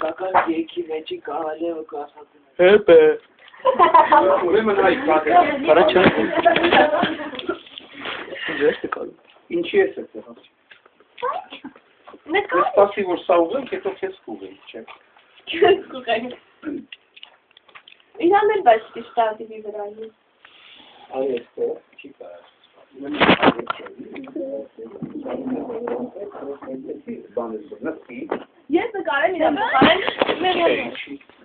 Կական երկի մեջի կարալի է կասատում։ Հեպե։ Ուրեմն այ կատը։ Կարա չա։ Ձեզ տկալու։ Ինչի ես է ծեղած։ Ես սպասի, որ սա ուղենք, հետո քեզ կուղենք, չէ։ Քեզ կուղենք։ Իրան էլ բայց ստատիվի վրա է։ Այ էստեղ չի կարած։ Ես նկարեմ իրան նկարեմ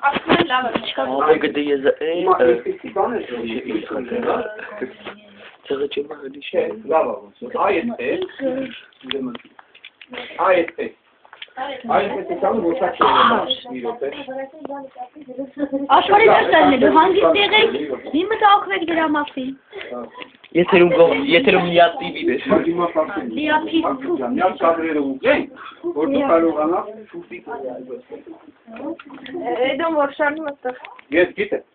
ասում լավ է Ահա գդի ես Հիմա էսի բան է Ցեղը չեմ հալի չէ, լավ է ոնց։ Այ էստեղ։ Այ էստեղ։ Այ էստեղ որ սա չէ։ Աշխարհի դերն հանգիստ եղեք, մի մտածեք դրա մասին։ Եթերում միացիվի դες։ Հիմա փաստում։ Միակ կադրերը ուղենք, որ դու կարողանաս շուտի։ Էդոն որ շարժում է։ Ես գիտեմ։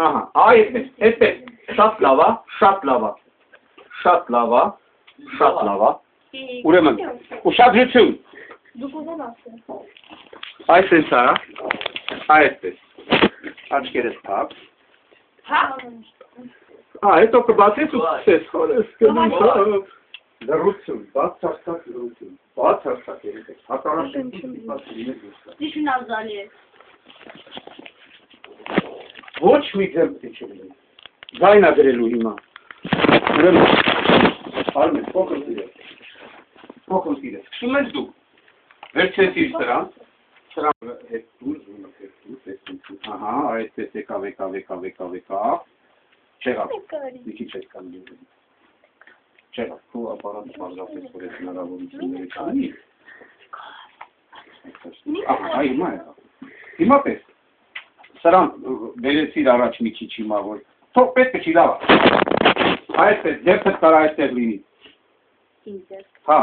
Ահա, այ էստեղ, շատ լավ է, շատ լավ է։ Շատ լավ է, շատ լավ է։ Ուրեմն, ուշադրություն։ Դուք ուզում ասել։ Այս էս է, այստեղ։ Աչքերս թափ։ Հա։ Հետո կբացես ու կսես, խորես կնից։ Լրություն, բաց հաստատ լրություն, բաց հաստատ երեք, հատարաշեն Դիշուն ավզալի է։ Ոչ մի ձեմ պիտի չլինի, ձայնա գրելու հիմա, ուրեմն, արմեն, փոխնտիր է, սկսում ես դուք, վերցեցիր սրան հետ դուր, ահա, այդպես եկավ, չեղավ, մի քիչ այդ կամ չեղավ, քո ապարատը բազրապես որ ես հնարավորությունները կանի, ահա, հիմա եղավ, հիմա պես, սրան բերեցիր առաջ մի քիչ հիմա, որ թող պետք է չի լավ, այդպես, ձերքդ կարա այդտեղ լինի, հա,